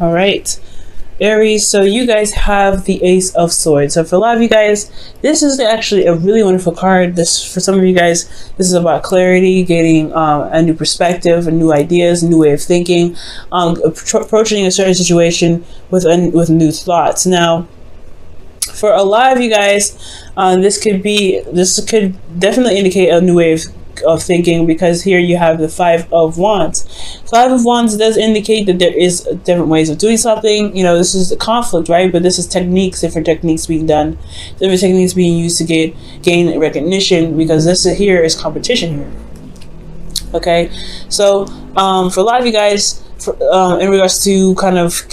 All right, Aries, so you guys have the Ace of Swords. So for a lot of you guys, this is actually a really wonderful card. This, for some of you guys, this is about clarity, getting a new perspective, and new ideas, a new way of thinking, approaching a certain situation with new thoughts. Now, for a lot of you guys, this could definitely indicate a new way of thinking, because here you have the Five of Wands. Five of Wands does indicate that there is different ways of doing something. You know, this is a conflict, right? But this is different techniques being done, different techniques being used to gain recognition, because this here is competition here. Okay, so for a lot of you guys, in regards to kind of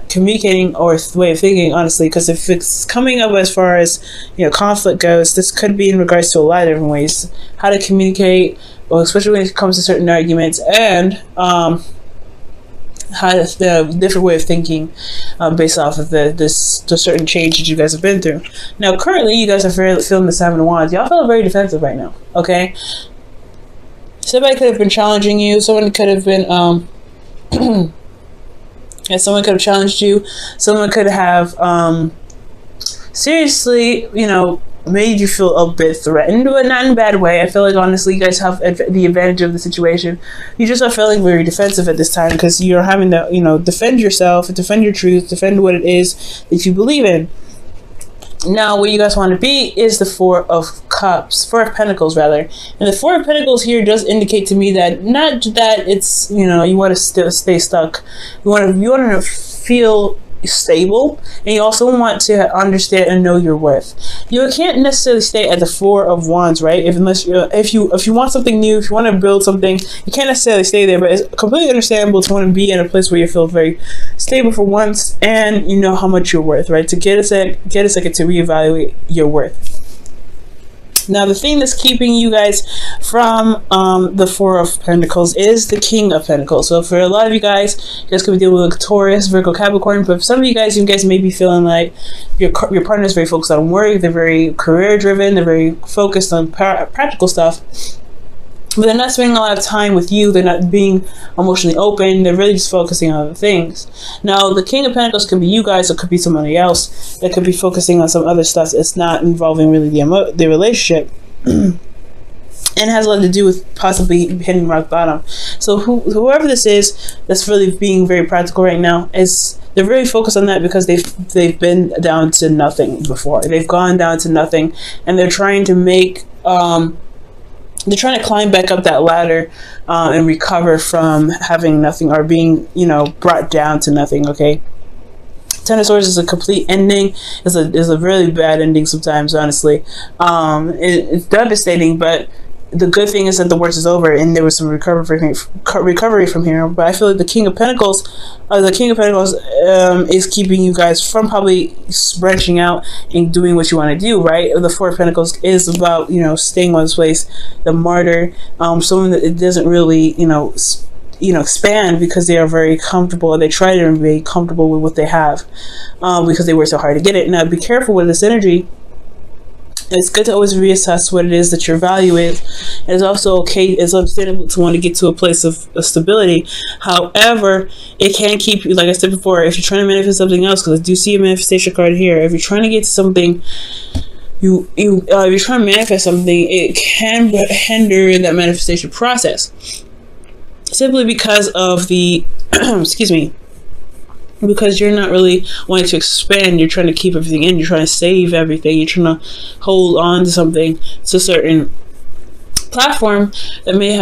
communicating or way of thinking, honestly, because if it's coming up as far as conflict goes, this could be in regards to a lot of different ways how to communicate, well, especially when it comes to certain arguments, and how the different way of thinking based off of the certain change that you guys have been through. Now currently you guys are feeling the Seven of Wands. Y'all feel very defensive right now. Okay, somebody could have been challenging you. Someone could have been and someone could have challenged you. Someone could have seriously, made you feel a bit threatened, but not in a bad way. I feel like, honestly, you guys have the advantage of the situation. You just are feeling very defensive at this time, because you're having to, defend yourself, defend your truth, defend what it is that you believe in. Now, what you guys want to be is the Four of Pentacles, rather. And the Four of Pentacles here does indicate to me that not that it's, you want to still stay stuck. You want to feel stable, and you also want to understand and know your worth. You can't necessarily stay at the Four of Wands, right? If you want something new, if you want to build something, you can't necessarily stay there. But it's completely understandable to want to be in a place where you feel very stable for once, and you know how much you're worth, right? To get a second to reevaluate your worth. Now, the thing that's keeping you guys from the Four of Pentacles is the King of Pentacles. So for a lot of you guys could be dealing with Taurus, Virgo, Capricorn. But for some of you guys may be feeling like your partner is very focused on work. They're very career driven. They're very focused on practical stuff. But they're not spending a lot of time with you. They're not being emotionally open. They're really just focusing on other things. Now, the King of Pentacles could be you guys, or could be somebody else that could be focusing on some other stuff that's not involving really the relationship. And has a lot to do with possibly hitting rock bottom. So whoever this is that's really being very practical right now, they're really focused on that, because they've been down to nothing before. They've gone down to nothing, and they're trying to make they're trying to climb back up that ladder and recover from having nothing, or being, brought down to nothing. Okay. Ten of Swords is a complete ending. It's a really bad ending sometimes, honestly. It's devastating, but the good thing is that the worst is over, and there was some recovery from here. But I feel like the King of Pentacles is keeping you guys from probably branching out and doing what you want to do, right? The Four of Pentacles is about, staying on this place, the martyr, someone that it doesn't really, expand, because they are very comfortable. They try to be comfortable with what they have, because they work so hard to get it. Now, be careful with this energy. It's good to always reassess what it is that your value is. It's also okay, it's understandable to want to get to a place of stability. However, it can keep you, like I said before, if you're trying to manifest something else, because I do see a manifestation card here. If you're trying to get to something, if you're trying to manifest something, it can hinder that manifestation process. Simply because of the, excuse me, because you're not really wanting to expand. You're trying to keep everything in. You're trying to save everything. You're trying to hold on to something, to a certain platform that you may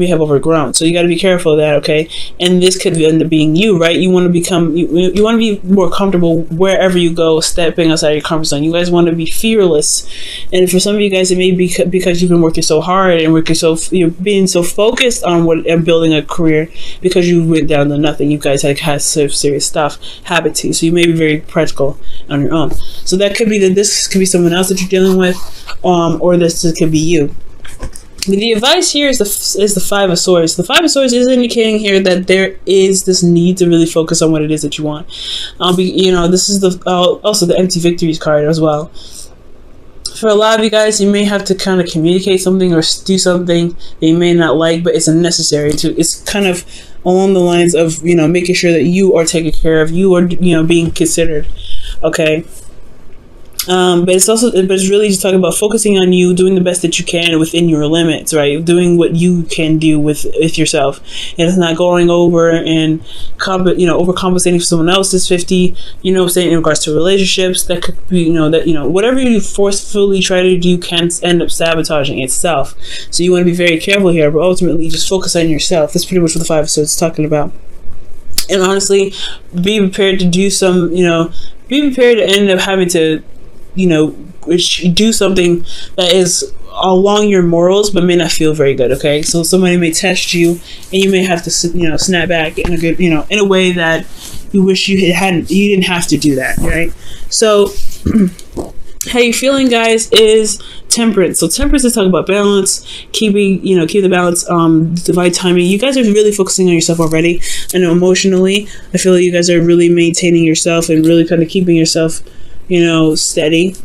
have overgrown. So you got to be careful of that, okay? And this could end up being you, right? You want to become, you want to be more comfortable wherever you go, stepping outside your comfort zone. You guys want to be fearless. And for some of you guys, it may be because you've been working so hard and you're being so focused on building a career, because you went down to nothing. You guys had some serious stuff happen to you. So you may be very practical on your own. So that could be that this could be someone else that you're dealing with, or this could be you. The advice here is the Five of Swords. The Five of Swords is indicating here that there is this need to really focus on what it is that you want. This is also the Empty Victories card as well. For a lot of you guys, you may have to kind of communicate something or do something that you may not like, but it's necessary to. It's kind of along the lines of, making sure that you are taken care of, you are, being considered. Okay. But it's really just talking about focusing on you, doing the best that you can within your limits, right? Doing what you can do with yourself, and it's not going over and overcompensating for someone else's 50. Saying in regards to relationships, that could be, whatever you forcefully try to do can end up sabotaging itself. So you want to be very careful here, but ultimately just focus on yourself. That's pretty much what the 5 episodes talking about. And honestly, be prepared to do some, be prepared to end up having to, do something that is along your morals, but may not feel very good. Okay, so somebody may test you, and you may have to, snap back in a good, in a way that you wish you didn't have to do that, right? So, how you feeling, guys, is temperance. So temperance is talking about balance, keep the balance, divide timing. You guys are really focusing on yourself already. I know emotionally, I feel like you guys are really maintaining yourself and really kind of keeping yourself, steady,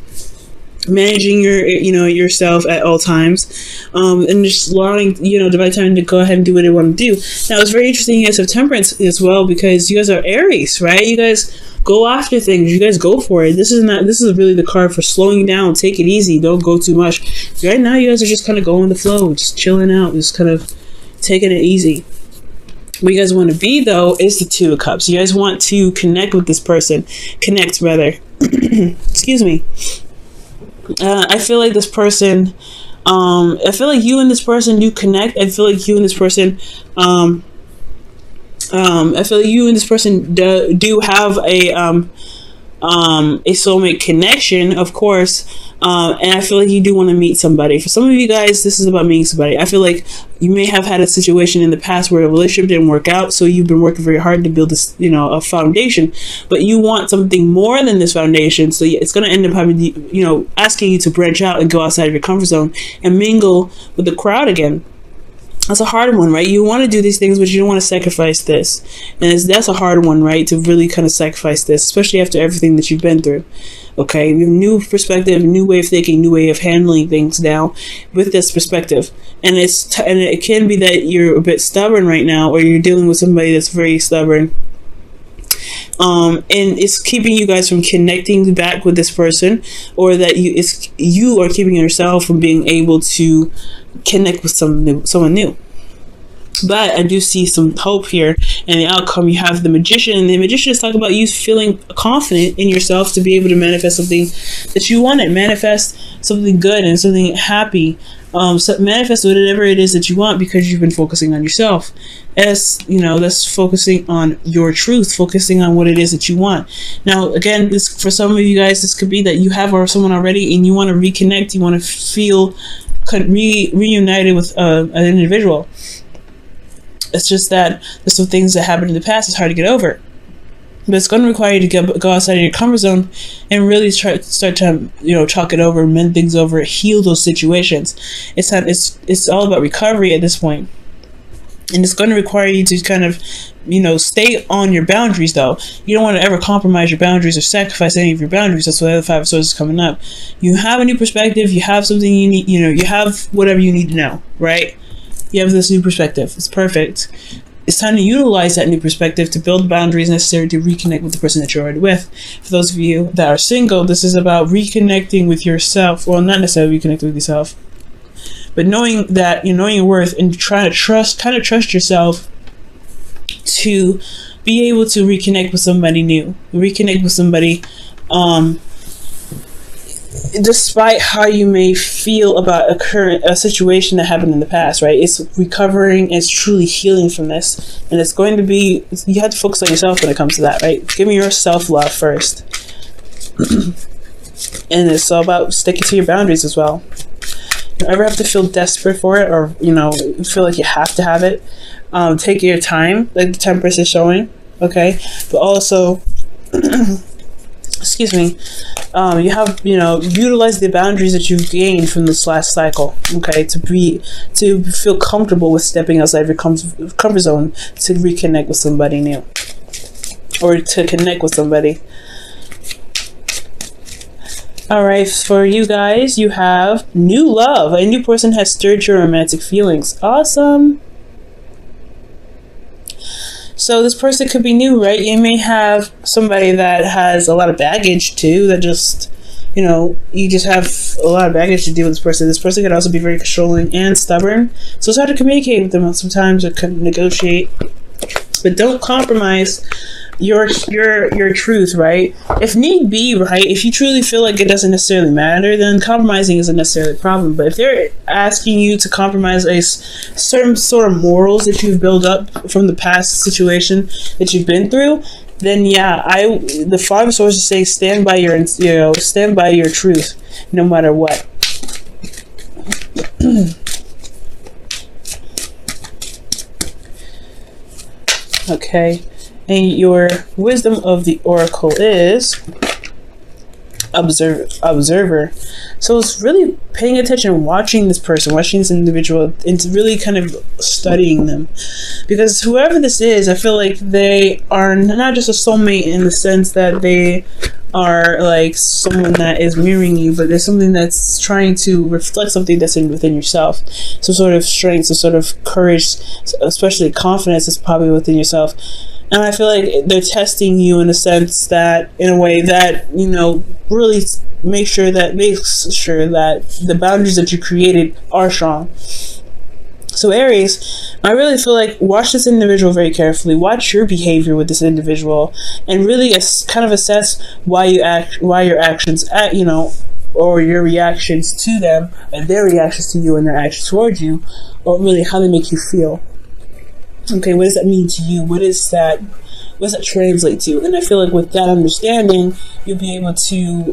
managing yourself at all times, and just allowing, divine time to go ahead and do what they want to do. Now, it's very interesting, you guys have temperance as well, because you guys are Aries, right? You guys go after things. You guys go for it. This is really the card for slowing down. Take it easy. Don't go too much. Right now, you guys are just kind of going with the flow, just chilling out, just kind of taking it easy. What you guys want to be, though, is the 2 of Cups. You guys want to connect with this person. Connect, rather. Excuse me. I feel like this person, I feel like you and this person do connect. I feel like you and this person, I feel like you and this person do have a soulmate connection, of course. And I feel like you do want to meet somebody. For some of you guys, this is about meeting somebody. I feel like you may have had a situation in the past where a relationship didn't work out, so you've been working very hard to build this, a foundation. But you want something more than this foundation, so it's going to end up having, asking you to branch out and go outside of your comfort zone and mingle with the crowd again. That's a hard one, right? You want to do these things, but you don't want to sacrifice this. And that's a hard one, right? To really kind of sacrifice this, especially after everything that you've been through. Okay, you have a new perspective, a new way of thinking, new way of handling things now with this perspective. And it can be that you're a bit stubborn right now, or you're dealing with somebody that's very stubborn. And it's keeping you guys from connecting back with this person, or that you are keeping yourself from being able to connect with someone new. But I do see some hope here, and the outcome, you have the Magician, and the Magician is talking about you feeling confident in yourself to be able to manifest something that you wanted, manifest something good and something happy, so manifest whatever it is that you want, because you've been focusing on yourself. That's focusing on your truth, focusing on what it is that you want. Now, again, this, for some of you guys, this could be that you have someone already and you want to reconnect, you want to feel reunited with an individual. It's just that there's some things that happened in the past. It's hard to get over, but it's going to require you to go outside of your comfort zone and really start to talk it over, mend things over, heal those situations. It's all about recovery at this point, and it's going to require you to kind of stay on your boundaries. Though you don't want to ever compromise your boundaries or sacrifice any of your boundaries. That's why the other 5 episodes is coming up. You have a new perspective. You have something you need. You have whatever you need to know, right? You have this new perspective. It's perfect. It's time to utilize that new perspective to build the boundaries necessary to reconnect with the person that you're already with. For those of you that are single, this is about reconnecting with yourself. Well, not necessarily reconnecting with yourself, but knowing that knowing your worth and trying to trust yourself to be able to reconnect with somebody new, reconnect with somebody, despite how you may feel about a situation that happened in the past, right? It's recovering, it's truly healing from this. And it's going to be, you have to focus on yourself when it comes to that, right? Give me your self-love first. And it's all about sticking to your boundaries as well. You don't ever have to feel desperate for it, or, feel like you have to have it. Take your time, like the Temperance is showing, okay? But also, excuse me, you have, utilize the boundaries that you've gained from this last cycle, okay, to feel comfortable with stepping outside your comfort zone to reconnect with somebody new, or to connect with somebody. All right, for you guys, you have new love. A new person has stirred your romantic feelings. Awesome. So this person could be new, right? You may have somebody that has a lot of baggage too, that just, you just have a lot of baggage to deal with this person. This person could also be very controlling and stubborn. So it's hard to communicate with them sometimes, or negotiate. But don't compromise your truth, right? If need be, right? If you truly feel like it doesn't necessarily matter, then compromising isn't necessarily a problem. But if they're asking you to compromise a certain sort of morals that you've built up from the past situation that you've been through, then yeah, the five sources say stand by your truth, no matter what. Okay, and your wisdom of the oracle is observer. So it's really paying attention, watching this person, watching this individual, and really kind of studying them, because whoever this is, I feel like they are not just a soulmate in the sense that they are like someone that is mirroring you, but there's something that's trying to reflect something that's within yourself, some sort of strength, some sort of courage, especially confidence is probably within yourself. And I feel like they're testing you in a sense that, in a way that, really makes sure that the boundaries that you created are strong. So Aries, I really feel like watch this individual very carefully. Watch your behavior with this individual, and really kind of assess why your actions or your reactions to them, and their reactions to you, and their actions towards you, or really how they make you feel. Okay, what does that mean to you? What does that translate to? And I feel like with that understanding, you'll be able to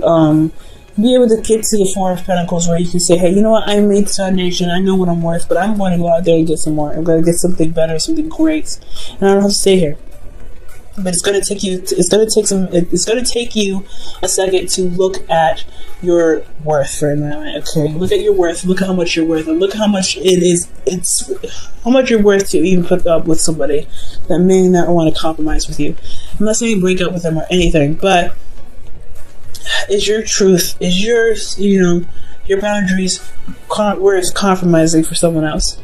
get to the Four of Pentacles, where you can say, hey, you know what, I made this foundation, I know what I'm worth, but I'm going to go out there and get some more. I'm going to get something better, something great, and I don't have to stay here. But it's going to take you a second to look at your worth for a moment. Okay, look at your worth. Look at how much you're worth, and look how much it's how much you're worth to even put up with somebody that may not want to compromise with you. I'm not saying break up with them or anything, but is your truth, is your boundaries worth compromising for someone else?